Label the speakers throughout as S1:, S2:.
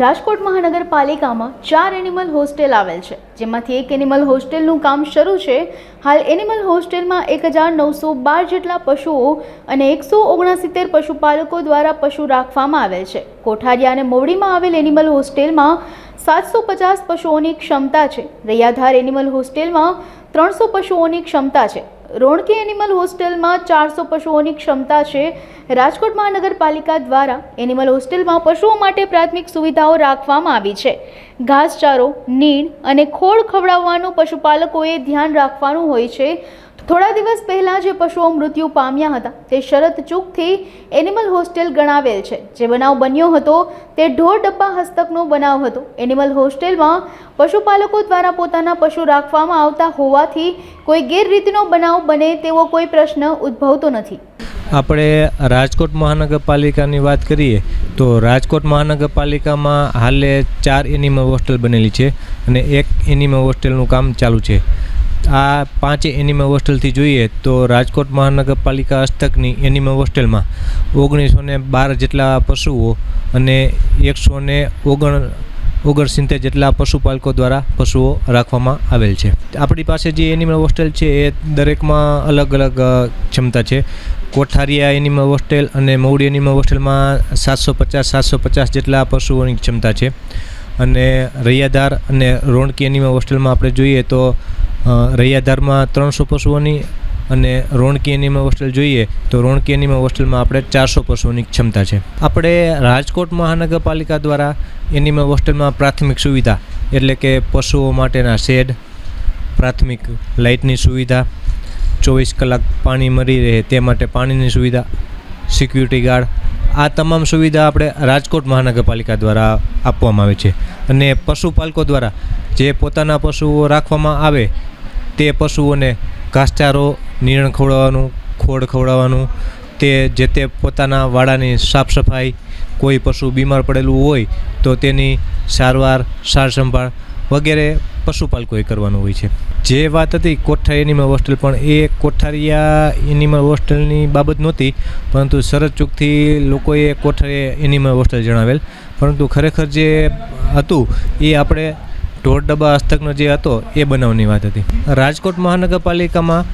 S1: રાજકોટ મહાનગરપાલિકામાં 4 animal hostel આવેલ છે, જેમાંથી એક એનિમલ હોસ્ટેલનું કામ શરૂ છે। હાલ એનિમલ હોસ્ટેલમાં 1912 જેટલા પશુઓ અને 169 પશુપાલકો દ્વારા પશુ રાખવામાં આવેલ છે। કોઠારિયા અને મોવડીમાં આવેલ એનિમલ હોસ્ટેલમાં 750 પશુઓની ક્ષમતા છે। રૈયાધાર એનિમલ હોસ્ટેલમાં 300 પશુઓની ક્ષમતા છે। રોણકી એનિમલ હોસ્ટેલમાં 400 પશુઓની ક્ષમતા છે। રાજકોટ મહાનગરપાલિકા દ્વારા એનિમલ હોસ્ટેલમાં પશુઓ માટે પ્રાથમિક સુવિધાઓ રાખવામાં આવી છે। ઘાસચારો, નીણ અને ખોળ ખવડાવવાનું પશુપાલકોએ ધ્યાન રાખવાનું હોય છે। થોડા દિવસ પહેલાં જે પશુઓ મૃત્યુ પામ્યા હતા તે શરત ચૂકથી એનિમલ હોસ્ટેલ ગણાવેલ છે। જે બનાવ બન્યો હતો તે ઢોર ડબ્બા હસ્તકનો બનાવ હતો। એનિમલ હોસ્ટેલમાં પશુપાલકો દ્વારા પોતાના પશુ રાખવામાં આવતા હોવાથી કોઈ ગેરરીતિનો બનાવ બને તેવો કોઈ પ્રશ્ન ઉદ્ભવતો નથી।
S2: આપણે રાજકોટ મહાનગરપાલિકાની વાત કરીએ તો રાજકોટ મહાનગરપાલિકામાં હાલે 4 એનિમલ હોસ્ટેલ બનેલી છે અને એક એનિમલ હોસ્ટેલનું કામ ચાલુ છે। આ 5 એનિમલ હોસ્ટેલથી જોઈએ તો રાજકોટ મહાનગરપાલિકા હસ્તકની એનિમલ હોસ્ટેલમાં 1912 જેટલા પશુઓ અને 169 જેટલા પશુપાલકો દ્વારા પશુઓ રાખવામાં આવેલ છે। આપણી પાસે જે એનિમલ હોસ્ટેલ છે એ દરેકમાં અલગ અલગ ક્ષમતા છે। કોઠારિયા એનિમલ હોસ્ટેલ અને મોવડી એનિમલ હોસ્ટેલમાં 750 જેટલા પશુઓની ક્ષમતા છે અને રૈયાધાર અને રોણકી એનિમલ હોસ્ટેલમાં આપણે જોઈએ તો રૈયાધારમાં 300 પશુઓની અને રોણકી એનિમલ હોસ્ટેલ જોઈએ તો રોણકી એનિમલ હોસ્ટેલમાં આપણે 400 પશુઓની ક્ષમતા છે। આપણે રાજકોટ મહાનગરપાલિકા દ્વારા એનિમલ હોસ્ટેલમાં પ્રાથમિક સુવિધા એટલે કે પશુઓ માટેના શેડ, પ્રાથમિક લાઇટની સુવિધા, 24 કલાક પાણી મળી રહે તે માટે પાણીની સુવિધા, સિક્યુરિટી ગાર્ડ, આ તમામ સુવિધા આપણે રાજકોટ મહાનગરપાલિકા દ્વારા આપવામાં આવે છે। અને પશુપાલકો દ્વારા જે પોતાના પશુઓ રાખવામાં આવે તે પશુઓને ઘાસચારો, નીરણ ખવડાવવાનું, ખોળ ખવડાવવાનું, તે જે તે પોતાના વાડાની સાફ સફાઈ, કોઈ પશુ બીમાર પડેલું હોય તો તેની સારવાર, સાર સંભાળ વગેરે પશુપાલકોએ કરવાનું હોય છે। જે વાત હતી કોઠા એનિમલ હોસ્ટેલ, પણ એ કોઠારિયા એનિમલ હોસ્ટેલની બાબત નહોતી, પરંતુ શરત ચૂકથી લોકોએ કોઠારિયા એનિમલ હોસ્ટેલ જણાવેલ, પરંતુ ખરેખર જે હતું એ આપણે ઢોર ડબ્બા હસ્તકનો જે હતો એ બનાવની વાત હતી। રાજકોટ મહાનગરપાલિકામાં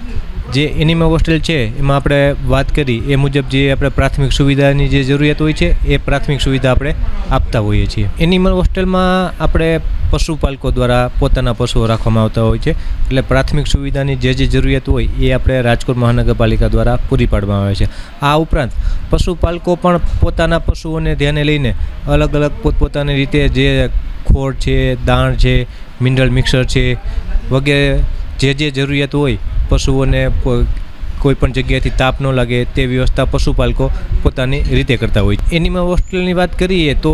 S2: જે એનિમલ હોસ્ટેલ છે એમાં આપણે વાત કરી એ મુજબ જે આપણે પ્રાથમિક સુવિધાની જે જરૂરિયાત હોય છે એ પ્રાથમિક સુવિધા આપણે આપતા હોઈએ છીએ। એનિમલ હોસ્ટેલમાં આપણે પશુપાલકો દ્વારા પોતાના પશુઓ રાખવામાં આવતા હોય છે, એટલે પ્રાથમિક સુવિધાની જે જરૂરિયાત હોય એ આપણે રાજકોટ મહાનગરપાલિકા દ્વારા પૂરી પાડવામાં આવે છે। આ ઉપરાંત પશુપાલકો પણ પોતાના પશુઓને ધ્યાને લઈને અલગ અલગ પોતપોતાની રીતે જે ખોળ છે, દાણ છે, મિનરલ મિક્સર છે વગેરે જે જરૂરિયાત હોય પશુઓને કોઈ પણ જગ્યાએથી તાપ ન લાગે તે વ્યવસ્થા પશુપાલકો પોતાની રીતે કરતા હોય। એનિમલ હોસ્ટેલની વાત કરીએ તો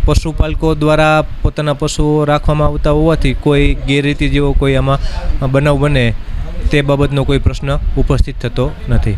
S2: પશુપાલકો દ્વારા પોતાના પશુઓ રાખવામાં આવતા હોવાથી કોઈ ગેરરીતિ જેવો કોઈ આમાં બનાવ બને તે બાબતનો કોઈ પ્રશ્ન ઉપસ્થિત થતો નથી।